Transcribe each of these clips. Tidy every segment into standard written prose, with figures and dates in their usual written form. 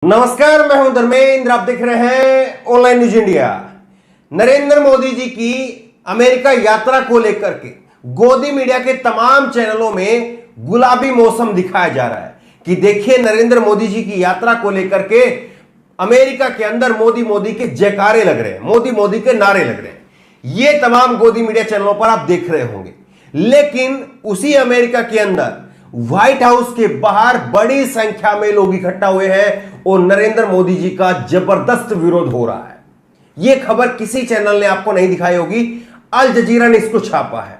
नमस्कार, मैं हूं धर्मेंद्र। आप देख रहे हैं online news India. Narendra Modi ji की अमेरिका यात्रा को लेकर के गोदी मीडिया के तमाम चैनलों में गुलाबी मौसम दिखाया जा रहा है कि देखिए नरेंद्र मोदी जी की यात्रा को लेकर के अमेरिका के अंदर मोदी मोदी के जयकारे लग रहे हैं, मोदी मोदी के नारे लग रहे हैं। ये तमाम गोदी मीडिया चैनलों पर आप देख रहे होंगे। लेकिन उसी अमेरिका के अंदर व्हाइट हाउस के बाहर बड़ी संख्या में लोग इकट्ठा हुए हैं और नरेंद्र मोदी जी का जबरदस्त विरोध हो रहा है। यह खबर किसी चैनल ने आपको नहीं दिखाई होगी, अल जजीरा ने इसको छापा है।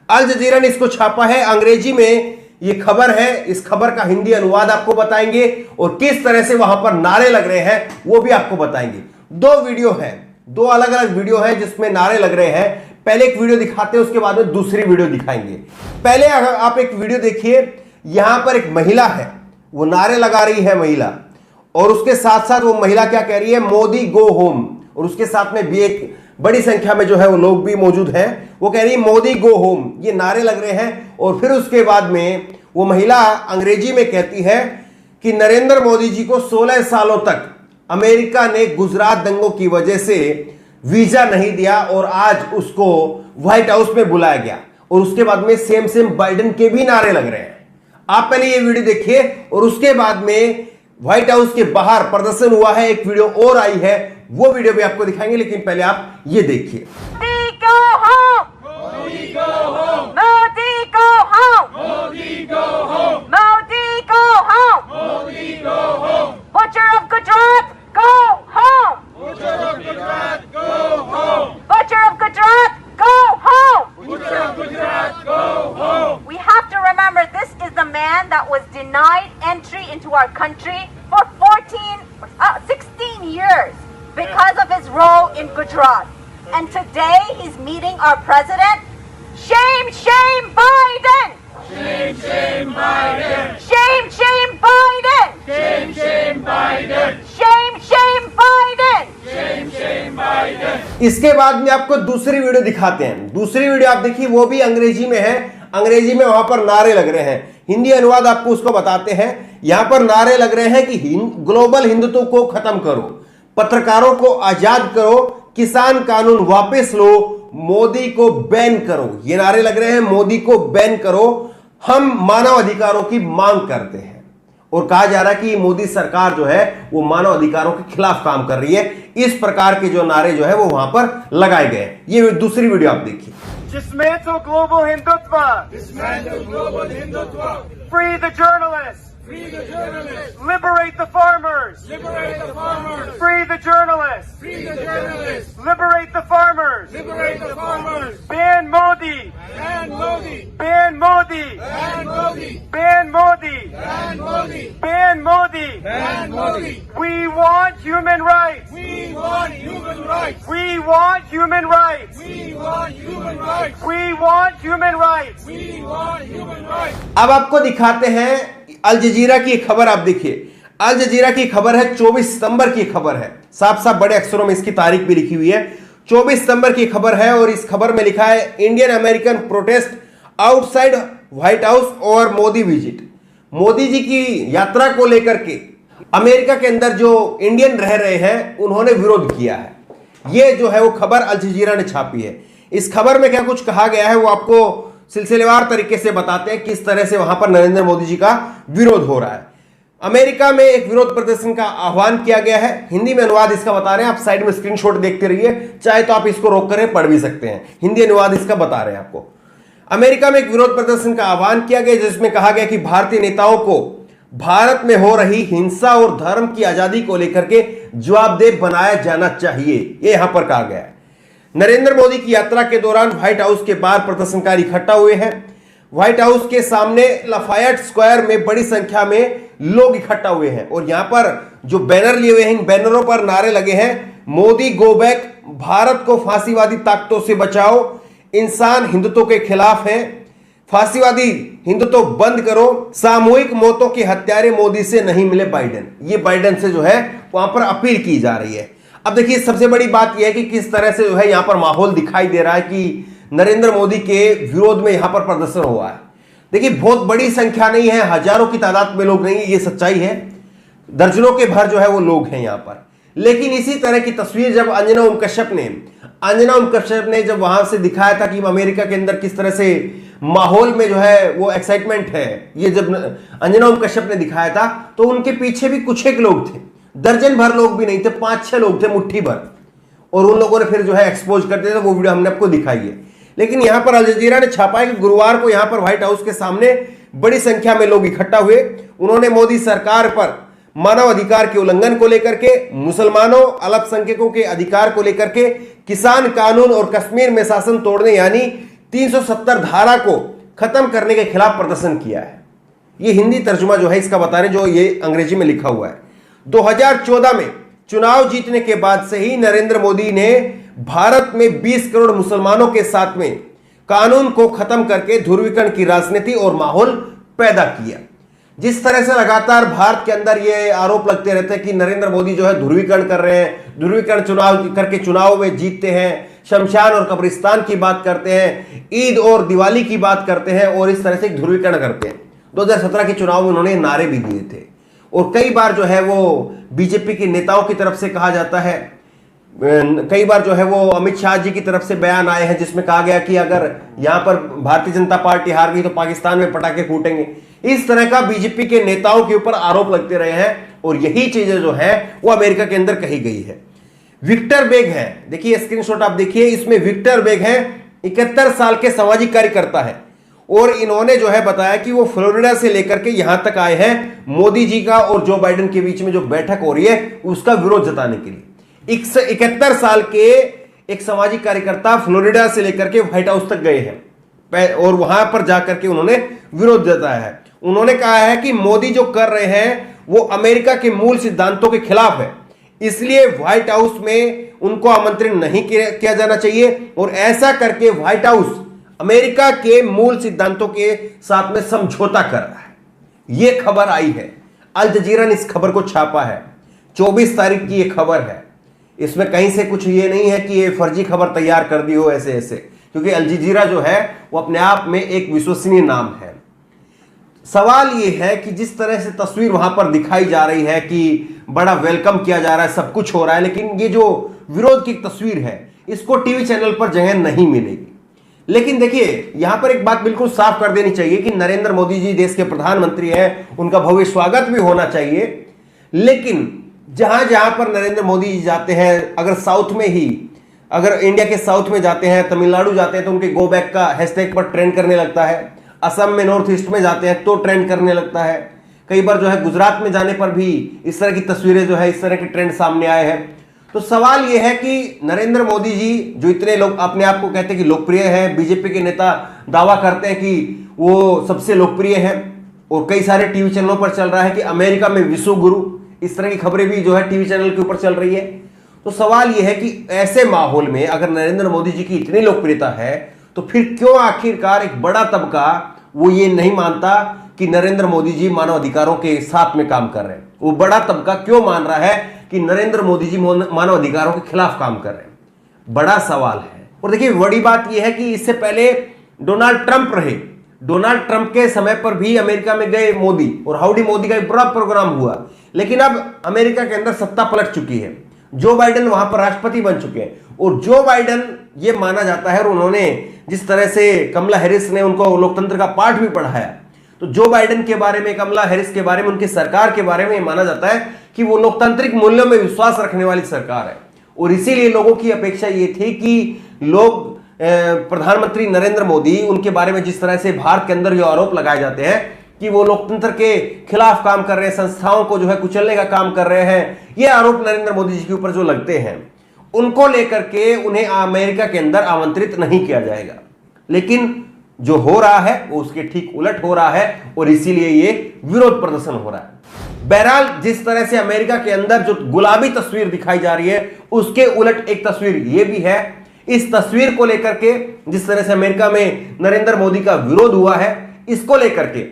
अल जजीरा ने इसको छापा है, अंग्रेजी में यह खबर है। इस खबर का हिंदी अनुवाद आपको बताएंगे और किस तरह से वहां पर नारे लग रहे हैं वो भी आपको बताएंगे। दो वीडियो है, दो अलग अलग वीडियो है जिसमें नारे लग रहे हैं। पहले एक वीडियो दिखाते हैं, उसके बाद में दूसरी वीडियो दिखाएंगे। पहले आप एक वीडियो देखिए, यहां पर एक महिला है, वो नारे लगा रही है महिला, और उसके साथ साथ वो महिला क्या कह रही है, मोदी गो होम। और उसके साथ में भी एक बड़ी संख्या में जो है वो लोग भी मौजूद हैं, वो कह रही है मोदी गो होम। ये नारे लग रहे हैं। और फिर उसके बाद में वो महिला अंग्रेजी में कहती है कि नरेंद्र मोदी जी को 16 सालों तक अमेरिका ने गुजरात दंगों की वजह से वीजा नहीं दिया और आज उसको व्हाइट हाउस में बुलाया गया। और उसके बाद में सेम बाइडेन के भी नारे लग रहे हैं। आप पहले ये वीडियो देखिए और उसके बाद में व्हाइट हाउस के बाहर प्रदर्शन हुआ है, एक वीडियो और आई है, वो वीडियो भी आपको दिखाएंगे। लेकिन पहले आप ये देखिए। That was denied entry into our country for 16 years because of his role in Gujarat. And today he's meeting our president. Shame, shame, Biden! Shame, shame, Biden! Shame, shame, Biden! Shame, shame, Biden! Shame, shame, Biden! Shame, shame, Biden! इसके बाद में आपको दूसरी video दिखाते हैं। दूसरी video आप देखिए, वो भी अंग्रेजी में है। अंग्रेजी में वहां पर नारे लग रहे हैं, हिंदी अनुवाद आपको उसको बताते हैं। यहां पर नारे लग रहे हैं कि ग्लोबल हिंदुत्व को खत्म करो, पत्रकारों को आजाद करो, किसान कानून वापस लो, मोदी को बैन करो। ये नारे लग रहे हैं, मोदी को बैन करो, हम मानव अधिकारों की मांग करते हैं। और कहा जा रहा है कि मोदी सरकार जो है वो मानव अधिकारों के खिलाफ काम कर रही है। इस प्रकार के जो नारे जो है वो वहां पर लगाए गए। ये दूसरी वीडियो आप देखिए। Dismantle global Hindutva. Dismantle global Hindutva. Free the journalists. Free the journalists. Liberate the farmers. Liberate the farmers. Free the journalists. Free the journalists. Liberate the farmers. Liberate the farmers. Ban Modi. Ban Modi. Ban Modi. Ban Modi. Ban Modi. Ban Modi. Ban Modi. Ban Modi. We want human rights. We want human rights. We want human rights. We want human rights. We want human rights. We want human rights. अब आपको दिखाते हैं अल जजीरा की खबर। आप देखिए, अल जजीरा की खबर है, 24 सितंबर की खबर है। साफ साफ बड़े अक्षरों में इसकी तारीख भी लिखी हुई है। 24 सितंबर की खबर है और इस खबर में लिखा है Indian American protest outside white house और मोदी विजिट। मोदी जी की यात्रा को लेकर के अमेरिका के अंदर जो इंडियन रह रहे हैं उन्होंने विरोध किया है। यह जो है वो खबर अल जजीरा ने छापी है। इस खबर में क्या कुछ कहा गया है वो आपको सिलसिलेवार तरीके से बताते हैं, किस तरह से वहां पर नरेंद्र मोदी जी का विरोध हो रहा है। अमेरिका में एक विरोध प्रदर्शन का आह्वान किया गया है। हिंदी में अनुवाद इसका बता रहे हैं, आप साइड में स्क्रीनशॉट देखते रहिए, चाहे तो आप इसको रोक कर पढ़ भी सकते हैं। हिंदी अनुवाद इसका बता रहे हैं आपको। अमेरिका में एक विरोध प्रदर्शन का आह्वान किया गया जिसमें कहा गया कि भारतीय नेताओं को भारत में हो रही हिंसा और धर्म की आजादी को लेकर के जवाबदेह बनाया जाना चाहिए। यह यहां पर कहा गया है। नरेंद्र मोदी की यात्रा के दौरान व्हाइट हाउस के बाहर प्रदर्शनकारी इकट्ठा हुए हैं। व्हाइट हाउस के सामने लाफायट स्क्वायर में बड़ी संख्या में लोग इकट्ठा हुए हैं और यहां पर जो बैनर लिए हुए हैं, इन बैनरों पर नारे लगे हैं, मोदी गो बैक, भारत को फांसीवादी ताकतों से बचाओ, इंसान हिंदुत्व के खिलाफ है, फांसीवादी हिंदुत्व बंद करो, सामूहिक मौतों के हत्यारे मोदी से नहीं मिले बाइडेन। ये बाइडेन से जो है वहां पर अपील की जा रही है। अब देखिए, सबसे बड़ी बात यह है कि किस तरह से जो है यहां पर माहौल दिखाई दे रहा है कि नरेंद्र मोदी के विरोध में यहां पर प्रदर्शन हुआ है। देखिए, बहुत बड़ी संख्या नहीं है, हजारों की तादाद में लोग नहीं है, ये सच्चाई है। दर्जनों के भर जो है वो लोग हैं यहां पर। लेकिन इसी तरह की तस्वीर जब अंजना ओम कश्यप ने जब वहां से दिखाया था कि अमेरिका के अंदर किस तरह से माहौल में जो है वो एक्साइटमेंट है, ये जब अंजना ओम कश्यप ने दिखाया था तो उनके पीछे भी कुछ एक लोग थे, दर्जन भर लोग भी नहीं थे, 5-6 लोग थे, मुट्ठी भर। और उन लोगों ने फिर जो है एक्सपोज कर दिया था, वो वीडियो हमने आपको दिखाई है। लेकिन यहां पर अल जजीरा ने छापा है कि गुरुवार को यहां पर व्हाइट हाउस के सामने बड़ी संख्या में लोग इकट्ठा हुए। उन्होंने मोदी सरकार पर मानव अधिकार के उल्लंघन को लेकर के, मुसलमानों अल्पसंख्यकों के अधिकार को लेकर के, किसान कानून और कश्मीर में शासन तोड़ने यानी 370 धारा को खत्म करने के खिलाफ प्रदर्शन किया है। ये हिंदी तर्जुमा जो है इसका बता रहे, जो ये अंग्रेजी में लिखा हुआ है। 2014 में चुनाव जीतने के बाद से ही नरेंद्र मोदी ने भारत में 20 करोड़ मुसलमानों के साथ में कानून को खत्म करके ध्रुवीकरण की राजनीति और माहौल पैदा किया। जिस तरह से लगातार भारत के अंदर ये आरोप लगते रहते हैं कि नरेंद्र मोदी जो है ध्रुवीकरण कर रहे हैं, ध्रुवीकरण चुनाव करके चुनाव में जीतते हैं, शमशान और कब्रिस्तान की बात करते हैं, ईद और दिवाली की बात करते हैं और इस तरह से ध्रुवीकरण करते हैं। 2017 के चुनाव में उन्होंने नारे भी दिए थे और कई बार जो है वो बीजेपी के नेताओं की तरफ से कहा जाता है, कई बार जो है वो अमित शाह जी की तरफ से बयान आए हैं जिसमें कहा गया कि अगर यहां पर भारतीय जनता पार्टी हार गई तो पाकिस्तान में पटाखे फूटेंगे। इस तरह का बीजेपी के नेताओं के ऊपर आरोप लगते रहे हैं और यही चीजें जो है वो अमेरिका के अंदर कही गई है। विक्टर बेग है, देखिए स्क्रीनशॉट आप देखिए, इसमें विक्टर बेग है, 71 साल के सामाजिक कार्यकर्ता है और इन्होंने जो है बताया कि वो फ्लोरिडा से लेकर के यहां तक आए हैं मोदी जी का और जो बाइडेन के बीच में जो बैठक हो रही है उसका विरोध जताने के लिए। 71 साल के एक सामाजिक कार्यकर्ता फ्लोरिडा से लेकर के व्हाइट हाउस तक गए हैं और वहां पर जाकर के उन्होंने विरोध जताया है। उन्होंने कहा है कि मोदी जो कर रहे हैं वो अमेरिका के मूल सिद्धांतों के खिलाफ है, इसलिए व्हाइट हाउस में उनको आमंत्रित नहीं किया जाना चाहिए और ऐसा करके व्हाइट हाउस अमेरिका के मूल सिद्धांतों के साथ में समझौता कर रहा है। यह खबर आई है, अल जजीरा ने इस खबर को छापा है, 24 तारीख की यह खबर है। इसमें कहीं से कुछ ये नहीं है कि ये फर्जी खबर तैयार कर दी हो ऐसे ऐसे, क्योंकि अल जजीरा जो है वो अपने आप में एक विश्वसनीय नाम है। सवाल ये है कि जिस तरह से तस्वीर वहां पर दिखाई जा रही है कि बड़ा वेलकम किया जा रहा है, सब कुछ हो रहा है, लेकिन ये जो विरोध की तस्वीर है इसको टीवी चैनल पर जगह नहीं मिलेगी। लेकिन देखिए यहां पर एक बात बिल्कुल साफ कर देनी चाहिए कि नरेंद्र मोदी जी देश के प्रधानमंत्री हैं, उनका भव्य स्वागत भी होना चाहिए। लेकिन जहां जहां पर नरेंद्र मोदी जी जाते हैं, अगर साउथ में ही, अगर इंडिया के साउथ में जाते हैं, तमिलनाडु जाते हैं तो उनके गो बैक का हैशटैग पर ट्रेंड करने लगता है। असम में नॉर्थ ईस्ट में जाते हैं तो ट्रेंड करने लगता है। कई बार जो है गुजरात में जाने पर भी इस तरह की तस्वीरें जो है इस तरह के ट्रेंड सामने आए हैं। तो सवाल यह है कि नरेंद्र मोदी जी जो इतने लोग अपने आप को कहते हैं कि लोकप्रिय है, बीजेपी के नेता दावा करते हैं कि वो सबसे लोकप्रिय है और कई सारे टीवी चैनलों पर चल रहा है कि अमेरिका में विश्व गुरु, इस तरह की खबरें भी जो है टीवी चैनल के ऊपर चल रही है। तो सवाल यह है कि ऐसे माहौल में अगर नरेंद्र मोदी जी की इतनी लोकप्रियता है तो फिर क्यों आखिरकार एक बड़ा तबका वो ये नहीं मानता कि नरेंद्र मोदी जी मानव अधिकारों के साथ में काम कर रहे हैं? वो बड़ा तबका क्यों मान रहा है कि नरेंद्र मोदी जी मानव अधिकारों के खिलाफ काम कर रहे हैं? बड़ा सवाल है। और देखिए बड़ी बात यह है कि इससे पहले डोनाल्ड ट्रंप रहे, डोनाल्ड ट्रंप के समय पर भी अमेरिका में गए मोदी और हाउडी मोदी का एक बड़ा प्रोग्राम हुआ। लेकिन अब अमेरिका के अंदर सत्ता पलट चुकी है, जो बाइडेन वहां पर राष्ट्रपति बन चुके हैं और जो बाइडेन ये माना जाता है और उन्होंने जिस तरह से कमला हैरिस ने उनको लोकतंत्र का पाठ भी पढ़ाया, तो जो बाइडेन के बारे में, कमला हैरिस के बारे में, उनकी सरकार के बारे में माना जाता है कि वो लोकतांत्रिक मूल्यों में विश्वास रखने वाली सरकार है। और इसीलिए लोगों की अपेक्षा ये थी कि लोग प्रधानमंत्री नरेंद्र मोदी, उनके बारे में जिस तरह से भारत के अंदर जो आरोप लगाए जाते हैं कि वो लोकतंत्र के खिलाफ काम कर रहे हैं, संस्थाओं को जो है कुचलने का काम कर रहे हैं, ये आरोप नरेंद्र मोदी जी के ऊपर जो लगते हैं, उनको लेकर के उन्हें अमेरिका के अंदर आमंत्रित नहीं किया जाएगा। लेकिन जो हो रहा है वो उसके ठीक उलट हो रहा है और इसीलिए ये विरोध प्रदर्शन हो रहा है। बहरहाल जिस तरह से अमेरिका के अंदर जो गुलाबी तस्वीर दिखाई जा रही है उसके उलट एक तस्वीर ये भी है। इस तस्वीर को लेकर के जिस तरह से अमेरिका में नरेंद्र मोदी का विरोध हुआ है, इसको लेकर के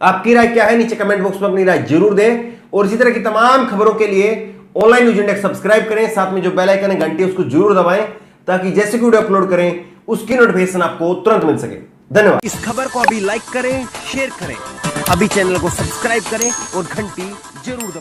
आपकी राय क्या है? नीचे कमेंट बॉक्स में अपनी राय जरूर दें और इसी तरह की तमाम खबरों के लिए ऑनलाइन न्यूज इंडिया सब्सक्राइब करें, साथ में जो बेल आइकन है घंटी उसको जरूर दबाएं ताकि जैसे कि वीडियो अपलोड करें उसकी नोटिफिकेशन आपको तुरंत मिल सके। धन्यवाद। इस खबर को अभी लाइक करें, शेयर करें, अभी चैनल को सब्सक्राइब करें और घंटी जरूर दबाएं।